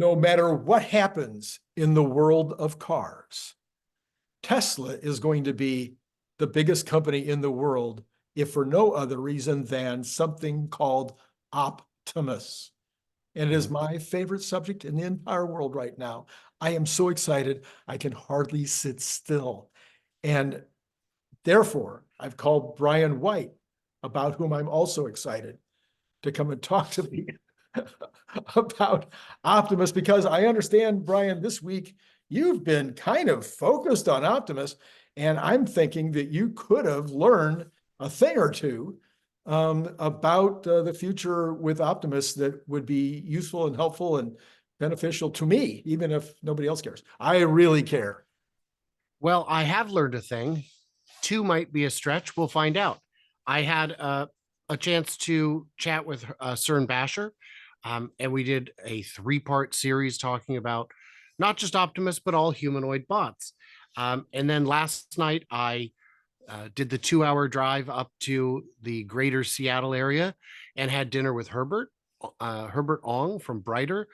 no matter what happens in the world of cars, Tesla is going to be the biggest company in the world, if for no other reason than something called Optimus. And it is my favorite subject in the entire world right now. I am so excited, I can hardly sit still. And therefore, I've called Brian White, about whom I'm also excited, to come and talk to me about Optimus, because I understand, Brian, this week you've been kind of focused on Optimus, and I'm thinking that you could have learned a thing or two about the future with Optimus that would be useful and helpful and beneficial to me, even if nobody else cares. I really care. Well, I have learned a thing. Two might be a stretch. We'll find out. I had a chance to chat with Cern Basher, and we did a three-part series talking about not just Optimus, but all humanoid bots. And then last night, I did the 2-hour drive up to the greater Seattle area and had dinner with Herbert Ong from Brighter.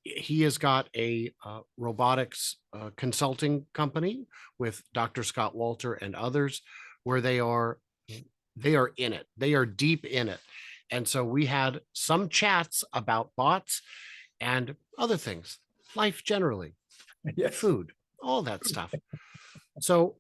He has got a robotics consulting company with Dr. Scott Walter and others, where they are in it. They are deep in it. And so we had some chats about bots and other things, life generally, Yes. food, all that stuff. So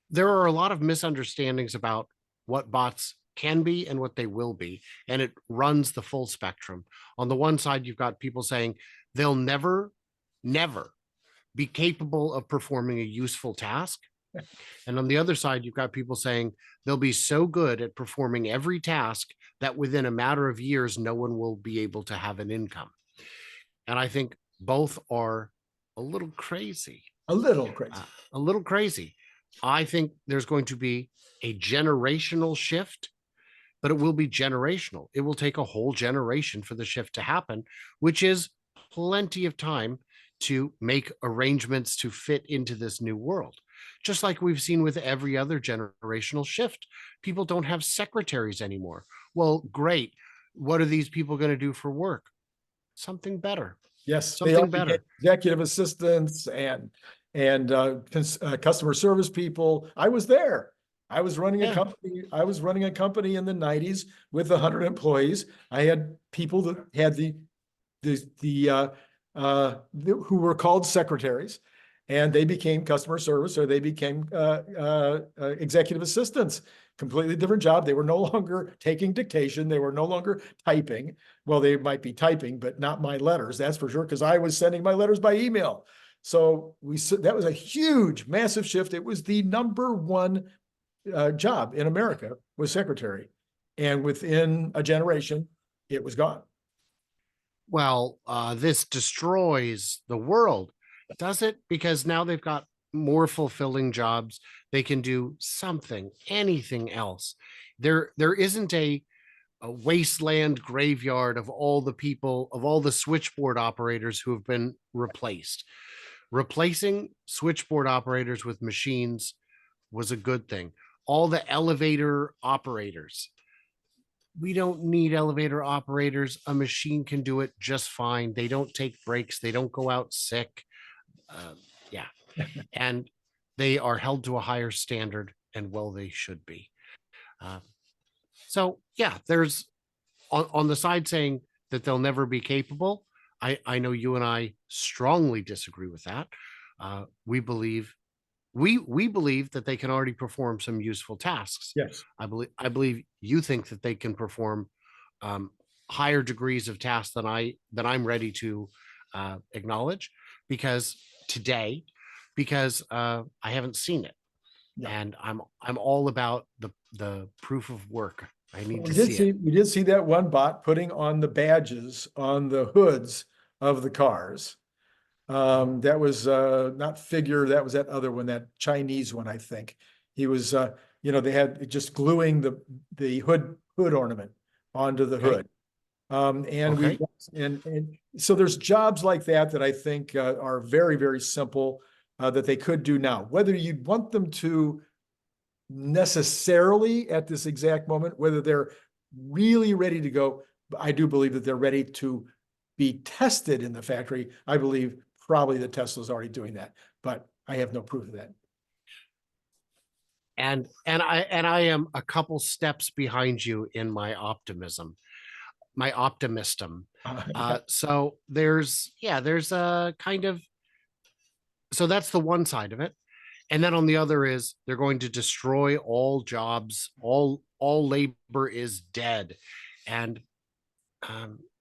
there are a lot of misunderstandings about what bots can be and what they will be, and it runs the full spectrum. On the one side, you've got people saying they'll never be capable of performing a useful task. And on the other side, you've got people saying they'll be so good at performing every task that within a matter of years, no one will be able to have an income. And I think both are a little crazy. A little crazy. A little crazy. I think there's going to be a generational shift, but it will be generational. It will take a whole generation for the shift to happen, which is plenty of time to make arrangements to fit into this new world. Just like we've seen with every other generational shift, people don't have secretaries anymore. Well, great. What are these people going to do for work? Something better. Yes, something better. Executive assistants and customer service people. I was there. I was running a company. I was running a company in the 90s with 100 employees. I had people that had who were called secretaries, and they became customer service, or they became executive assistants. Completely different job. They were no longer taking dictation. They were no longer typing. Well, they might be typing, but not my letters. That's for sure, because I was sending my letters by email. So that was a huge, massive shift. It was the number one job in America, was secretary, and within a generation, it was gone. Well, this destroys the world, does it? Because now they've got more fulfilling jobs. They can do something, anything else. There isn't a wasteland graveyard of all the people, of all the switchboard operators who have been replaced. Replacing switchboard operators with machines was a good thing. All the elevator operators. We don't need elevator operators. A machine can do it just fine. They don't take breaks. They don't go out sick. And they are held to a higher standard, and well, they should be. So yeah, there's on the side saying that they'll never be capable. I know you and I strongly disagree with that. We believe that they can already perform some useful tasks. Yes. I believe you think that they can perform higher degrees of tasks than I'm ready to acknowledge, because I haven't seen it. No. And I'm all about the proof of work. I need to see it. We did see that one bot putting on the badges on the hoods of the cars. That was not Figure. That was that other one, that Chinese one, I think. He was, they had just gluing the hood ornament onto the hood. And so there's jobs like that I think are very, very simple that they could do now. Whether you'd want them to necessarily at this exact moment, whether they're really ready to go, I do believe that they're ready to be tested in the factory. I believe probably the Tesla's already doing that, but I have no proof of that. And I am a couple steps behind you in my optimism, my optimism. Yeah. So there's a kind of, so that's the one side of it. And then on the other is they're going to destroy all jobs, all labor is dead. And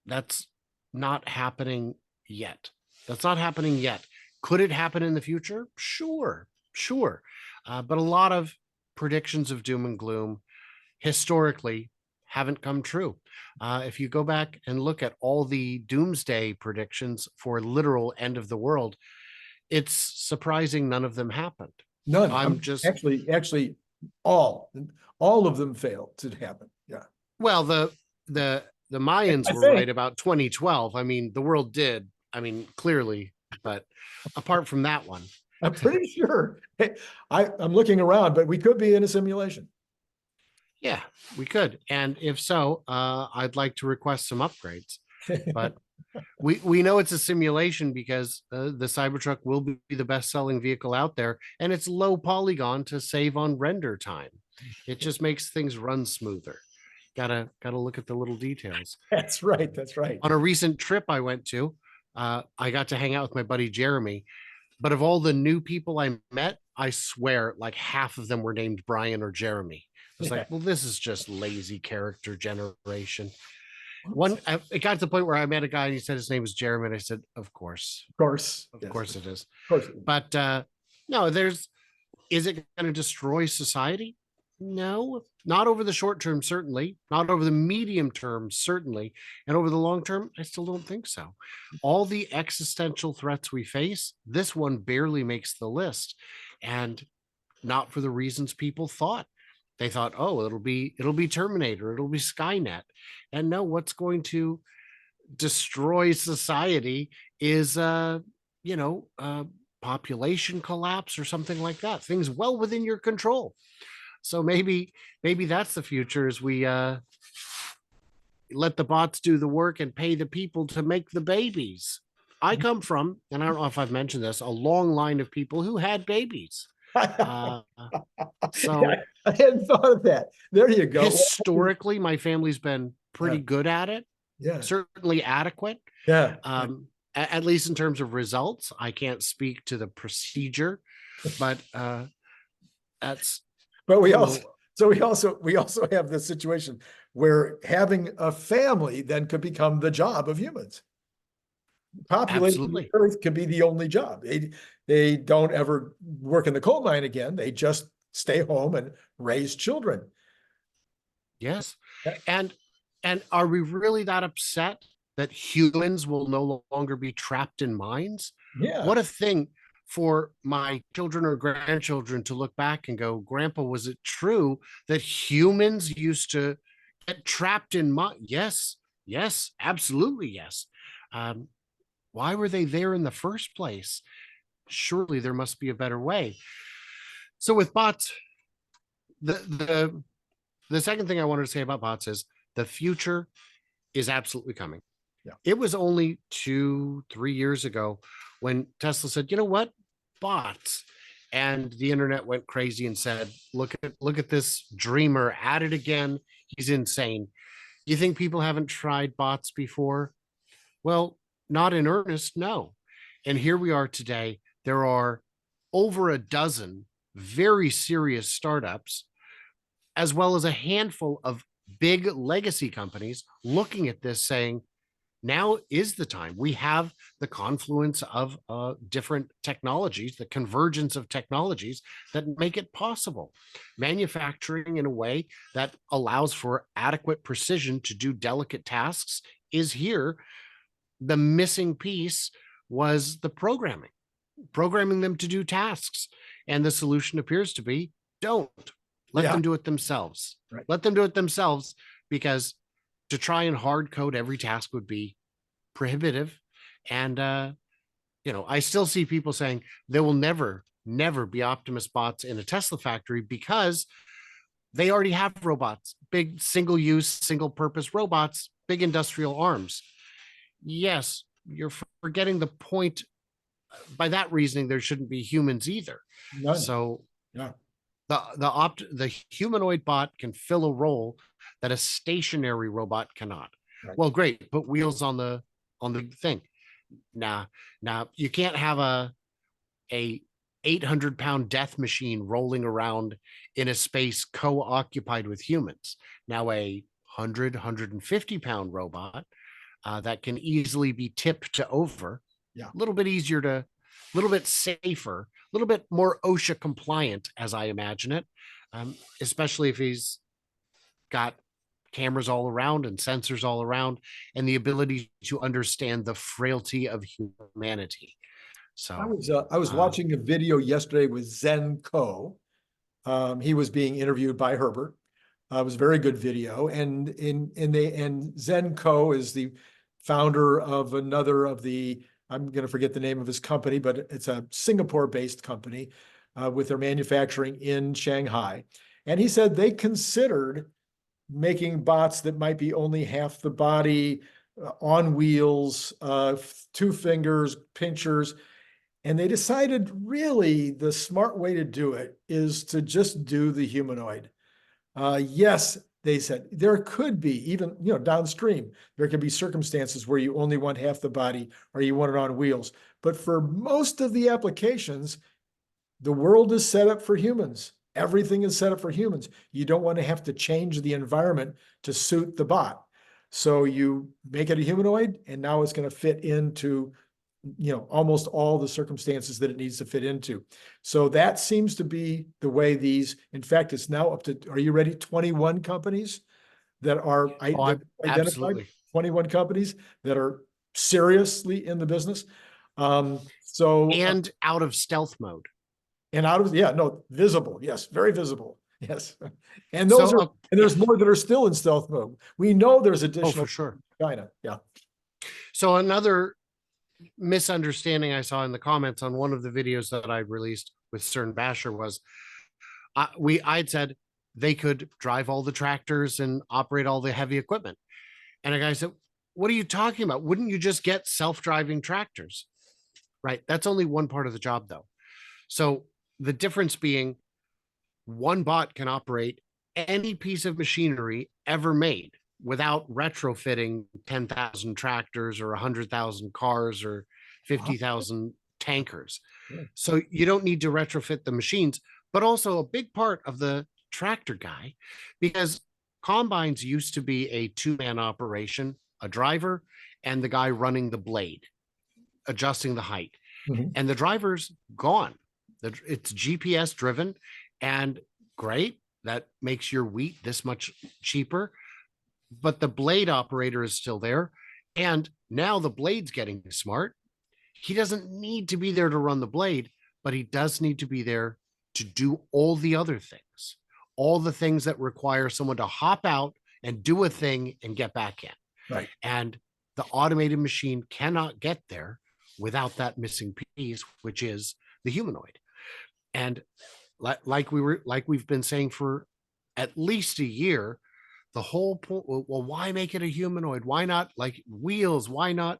that's not happening yet. That's not happening yet. Could it happen in the future? Sure, sure. But a lot of predictions of doom and gloom historically haven't come true. If you go back and look at all the doomsday predictions for literal end of the world, it's surprising none of them happened. None. I'm just actually all of them failed to happen. Yeah. well, the Mayans were right about 2012. I mean, the world did. I mean, clearly, but apart from that one, I'm pretty sure. I'm looking around, but we could be in a simulation. yeah, we could. And if so, I'd like to request some upgrades. But we know it's a simulation because the Cybertruck will be the best-selling vehicle out there, and it's low polygon to save on render time. It just makes things run smoother. Gotta look at the little details. That's right. That's right. On a recent trip I went to, I got to hang out with my buddy Jeremy. But of all the new people I met, I swear like half of them were named Brian or Jeremy. I was like, well, this is just lazy character generation. It got to the point where I met a guy and he said his name was Jeremy. And I said, of course. Of course. Of course it is. Of course. But no, is it going to destroy society? No, not over the short term, certainly, not over the medium term, certainly. And over the long term, I still don't think so. All the existential threats we face, this one barely makes the list. And not for the reasons people thought. They thought, oh, it'll be Terminator, it'll be Skynet. And no, what's going to destroy society is population collapse or something like that. Things well within your control. So maybe that's the future, is we let the bots do the work and pay the people to make the babies. I come from, and I don't know if I've mentioned this, a long line of people who had babies. So yeah, I hadn't thought of that. There you go. Historically, my family's been pretty good at it. Yeah. Certainly adequate. Yeah. At least in terms of results. I can't speak to the procedure, but that's. But we also have this situation where having a family then could become the job of humans. Populating the Earth could be the only job. They don't ever work in the coal mine again. They just stay home and raise children. Yes. And are we really that upset that humans will no longer be trapped in mines? Yeah. What a thing for my children or grandchildren to look back and go, Grandpa, was it true that humans used to get trapped in mines? Yes, absolutely yes. Why were they there in the first place? Surely there must be a better way. So with bots, the second thing I wanted to say about bots is the future is absolutely coming. Yeah. It was only 2-3 years ago when Tesla said, you know what, bots, and the internet went crazy and said, look at this dreamer at it again. He's insane. You think people haven't tried bots before? Well, not in earnest, no. And here we are today. There are over a dozen very serious startups, as well as a handful of big legacy companies looking at this saying, now is the time. We have the confluence of different technologies, the convergence of technologies that make it possible. Manufacturing in a way that allows for adequate precision to do delicate tasks is here. The missing piece was the programming them to do tasks. And the solution appears to be, don't. Let them do it themselves. Right. Let them do it themselves, because to try and hard code every task would be prohibitive. And, I still see people saying there will never be Optimus bots in a Tesla factory because they already have robots, big single-use, single-purpose robots, big industrial arms. yes, you're forgetting the point. By that reasoning, there shouldn't be humans either. None. So Yeah. the humanoid bot can fill a role that a stationary robot cannot. Right. Well, great, put wheels on the thing. Nah, now you can't have a 800-pound death machine rolling around in a space co-occupied with humans. Now a 150-pound robot that can easily be tipped over, Yeah. a little bit easier to, a little bit safer, a little bit more OSHA compliant, as I imagine it, especially if he's got cameras all around and sensors all around and the ability to understand the frailty of humanity. So, I was uh, watching a video yesterday with Zen Ko. He was being interviewed by Herbert. It was a very good video. And Zen Ko is the founder of another of the, I'm going to forget the name of his company, but it's a Singapore-based company with their manufacturing in Shanghai. And he said they considered making bots that might be only half the body, on wheels, two fingers, pinchers. And they decided really the smart way to do it is to just do the humanoid. Yes, they said there could be even, downstream, there could be circumstances where you only want half the body or you want it on wheels. But for most of the applications, the world is set up for humans. Everything is set up for humans. You don't want to have to change the environment to suit the bot. So you make it a humanoid, and now it's going to fit into almost all the circumstances that it needs to fit into. So that seems to be the way these, in fact, it's now up to, are you ready? 21 companies that are identified, absolutely. 21 companies that are seriously in the business. So, And out of stealth mode. and out of, yeah, no, visible. Yes. Very visible. Yes. And So, and there's more that are still in stealth mode. We know there's oh, for additional sure. China. Yeah. So another misunderstanding I saw in the comments on one of the videos that I released with Cern Basher was I'd said they could drive all the tractors and operate all the heavy equipment. And a guy said, "What are you talking about? Wouldn't you just get self-driving tractors?" Right. That's only one part of the job, though. So the difference being one bot can operate any piece of machinery ever made without retrofitting 10,000 tractors or 100,000 cars or Uh-huh. 50,000 tankers. Yeah. So you don't need to retrofit the machines, but also a big part of the tractor guy, because combines used to be a two-man operation, a driver and the guy running the blade, adjusting the height. Mhm. And the driver's gone. It's GPS driven and great. That makes your wheat this much cheaper, but the blade operator is still there. And now the blade's getting smart. He doesn't need to be there to run the blade, but he does need to be there to do all the other things, all the things that require someone to hop out and do a thing and get back in. Right. And the automated machine cannot get there without that missing piece, which is the humanoid. And like we've been saying for at least a year, the whole point, well, why make it a humanoid? Why not like wheels? Why not?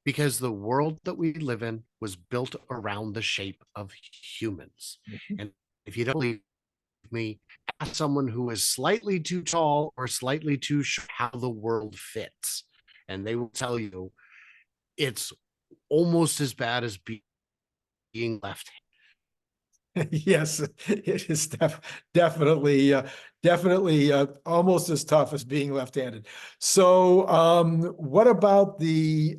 Because the world that we live in was built around the shape of humans. Mhm. And if you don't believe me, ask someone who is slightly too tall or slightly too short how the world fits. And they will tell you it's almost as bad as being left. Yes, it is definitely almost as tough as being left-handed. So, what about the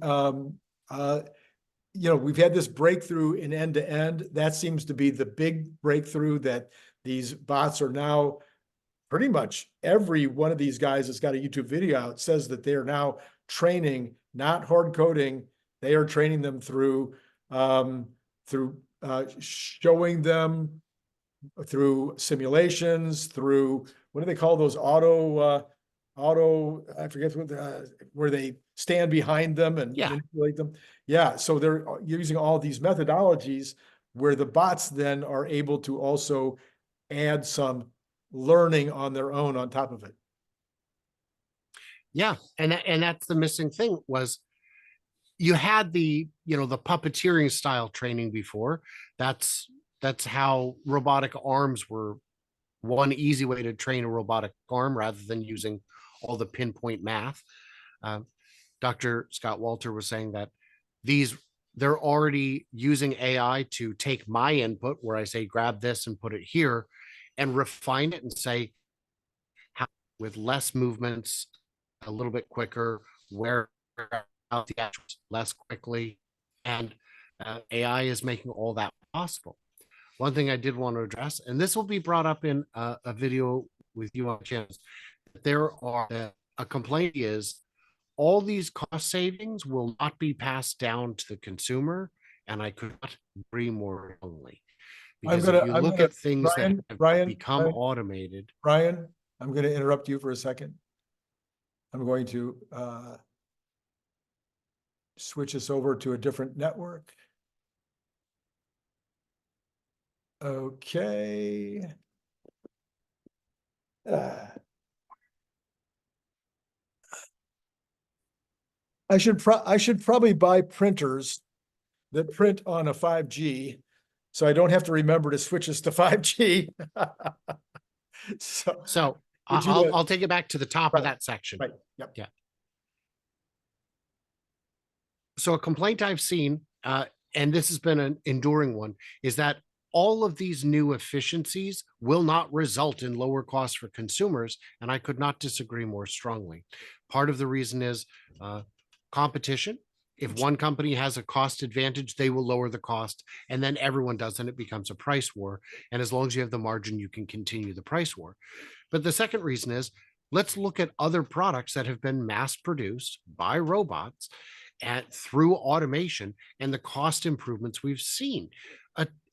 we've had this breakthrough in end-to-end. That seems to be the big breakthrough, that these bots are now pretty much every one of these guys that's got a YouTube video out says that they are now training, not hard coding. They are training them through showing them through simulations, through what do they call those I forget what where they stand behind them and Yeah. manipulate them. Yeah, so they're using all these methodologies where the bots then are able to also add some learning on their own on top of it. Yeah. And that's the missing thing was you had the puppeteering style training before. That's how robotic arms were one easy way to train a robotic arm rather than using all the pinpoint math. Uh, Dr. Scott Walter was saying that these they're already using AI to take my input where I say grab this and put it here and refine it and say how with less movements, a little bit quicker, wear out the actions less quickly, and AI is making all that possible. One thing I did want to address, and this will be brought up in a video with you on channels, there are a complaint is all these cost savings will not be passed down to the consumer, and I could not agree more strongly. Because if you look at things that have become automated, Brian, I'm going to interrupt you for a second. I'm going to switch us over to a different network. Okay. I should probably buy printers that print on a 5G, so I don't have to remember to switch us to 5G. So I'll take it back to the top of that section. Right. Yep. Yeah. So a complaint I've seen, and this has been an enduring one, is that all of these new efficiencies will not result in lower costs for consumers, and I could not disagree more strongly. Part of the reason is competition. If one company has a cost advantage, they will lower the cost, and then everyone does, and it becomes a price war. And as long as you have the margin, you can continue the price war. But the second reason is, let's look at other products that have been mass produced by robots through automation and the cost improvements we've seen.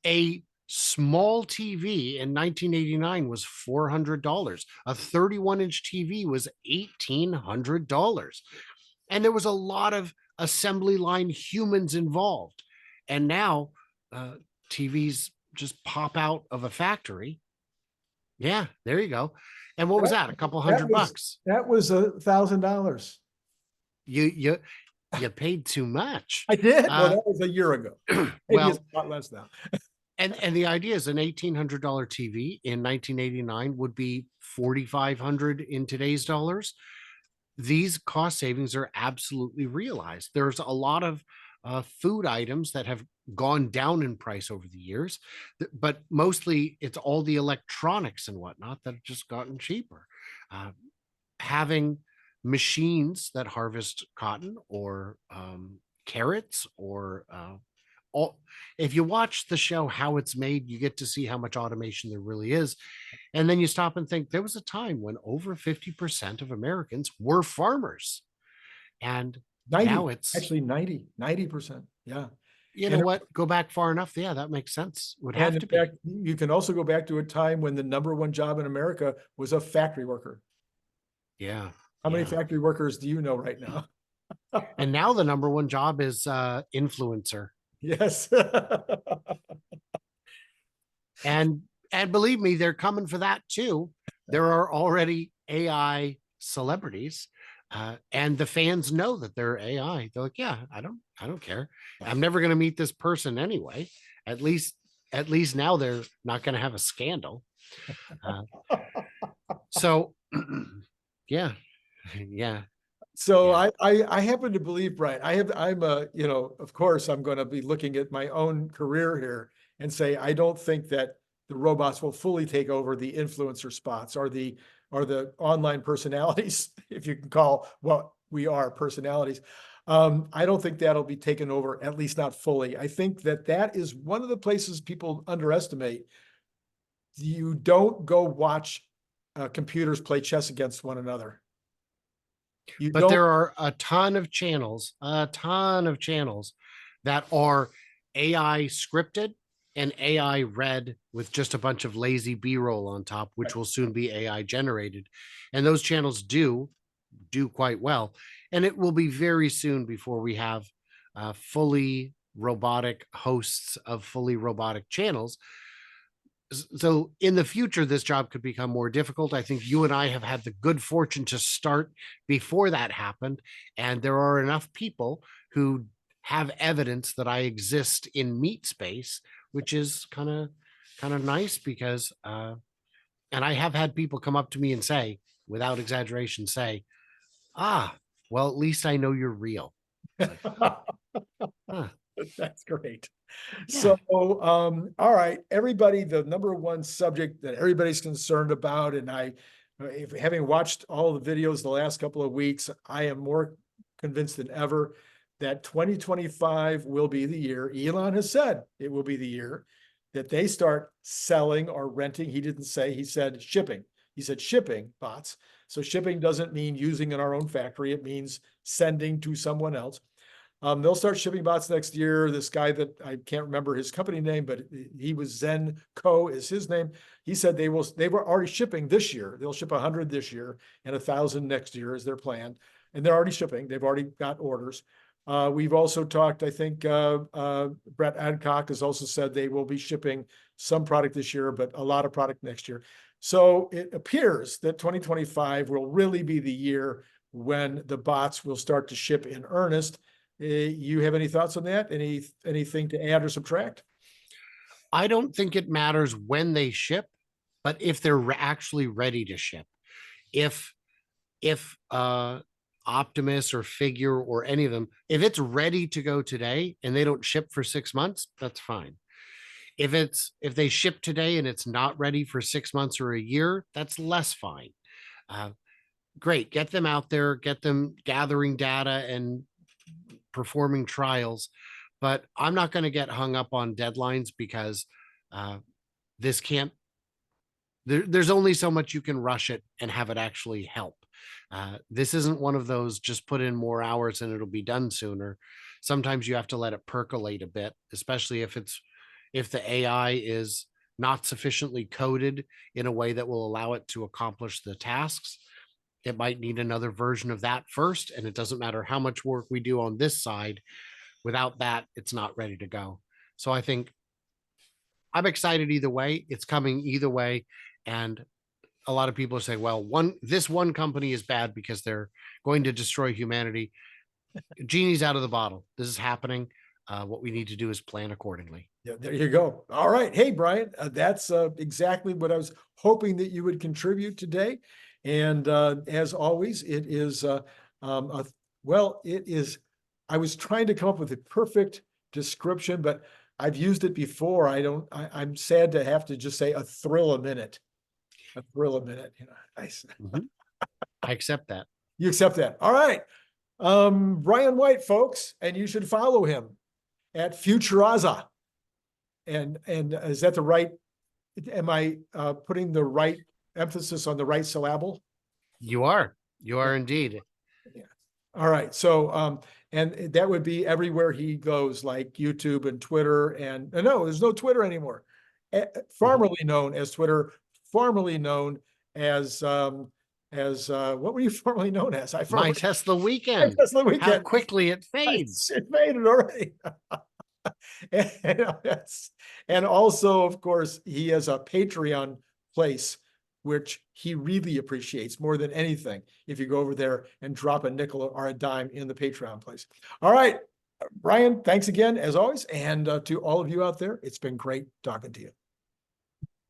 A small TV in 1989 was $400. A 31-inch TV was $1,800. And there was a lot of assembly line humans involved. And now TVs just pop out of a factory. Yeah, there you go. And what was that? A couple $100. That was $1,000. You paid too much. I did. No, that was a year ago. Well, it's a lot less now. and the idea is an $1,800 TV in 1989 would be $4,500 in today's dollars. These cost savings are absolutely realized. There's a lot of food items that have gone down in price over the years, but mostly it's all the electronics and whatnot that have just gotten cheaper. Having machines that harvest cotton or carrots or if you watch the show How It's Made, you get to see how much automation there really is. And then you stop and think there was a time when over 50% of Americans were farmers. And 90, now it's actually 90%. Yeah. You know what? Go back far enough. Yeah, that makes sense. Would have to be. Fact, you can also go back to a time when the #1 job in America was a factory worker. Yeah. How many factory workers do you know right now? And now the #1 job is influencer. Yes. and believe me, they're coming for that too. There are already AI celebrities, and the fans know that they're AI. They're like, yeah, I don't care. I'm never going to meet this person anyway. At least now they're not going to have a scandal. So yeah. So yeah. I happen to believe, Brian, I'm of course I'm going to be looking at my own career here and say, I don't think that the robots will fully take over the influencer spots or the online personalities, if you can call what we are personalities. I don't think that'll be taken over, at least not fully. I think that is one of the places people underestimate. You don't go watch computers play chess against one another. But there are a ton of channels that are AI scripted and AI read with just a bunch of lazy B-roll on top, which will soon be AI generated. And those channels do quite well. And it will be very soon before we have fully robotic hosts of fully robotic channels. So in the future, this job could become more difficult. I think you and I have had the good fortune to start before that happened. And there are enough people who have evidence that I exist in meat space, which is kind of nice because and I have had people come up to me and say, without exaggeration, say, ah, well, at least I know you're real. It's like, huh, That's great. yeah. So, all right, everybody, the number one subject that everybody's concerned about, and having watched all the videos the last couple of weeks, I am more convinced than ever that 2025 will be the year. Elon has said it will be the year that they start selling or renting. He didn't say, he said shipping. He said shipping bots. So shipping doesn't mean using in our own factory. It means sending to someone else. They'll start shipping bots next year. This guy that I can't remember his company name, but he was Zen Co is his name. He said they were already shipping this year. They'll ship 100 this year and 1,000 next year is their plan. And they're already shipping. They've already got orders. We've also talked, I think Brett Adcock has also said they will be shipping some product this year, but a lot of product next year. So it appears that 2025 will really be the year when the bots will start to ship in earnest. You have any thoughts on that? Anything to add or subtract? I don't think it matters when they ship, but if they're actually ready to ship. If Optimus or Figure or any of them, if it's ready to go today and they don't ship for 6 months, that's fine. If they ship today and it's not ready for 6 months or a year, that's less fine. Uh, Great, get them out there, get them gathering data and performing trials. But I'm not going to get hung up on deadlines because this can't. There's only so much you can rush it and have it actually help. This isn't one of those just put in more hours and it'll be done sooner. Sometimes you have to let it percolate a bit, especially if the AI is not sufficiently coded in a way that will allow it to accomplish the tasks. It might need another version of that first, and it doesn't matter how much work we do on this side. Without that, it's not ready to go. So I think I'm excited either way. It's coming either way. And a lot of people are saying, well, this one company is bad because they're going to destroy humanity. Genie's out of the bottle. This is happening. What we need to do is plan accordingly. Yeah, there you go. All right. Hey, Brian, that's exactly what I was hoping that you would contribute today. And as always, it is, I was trying to come up with a perfect description, but I've used it before. I'm sad to have to just say a thrill a minute. A thrill a minute, nice. Mhm. I accept that. You accept that. All right. Brian White, folks, and you should follow him at Futuraza. And is that the right, am I putting the right emphasis on the right syllable? You are indeed. Yeah. All right. So, and that would be everywhere he goes, like YouTube and Twitter. And no, there's no Twitter anymore. Formerly known as Twitter, formerly known as what were you formerly known as? My Tesla weekend. Tesla weekend. How quickly it fades. It faded already. And also, of course, he has a Patreon place, which he really appreciates more than anything. If you go over there and drop a nickel or a dime in the Patreon place. All right, Brian, thanks again, as always. And to all of you out there, it's been great talking to you.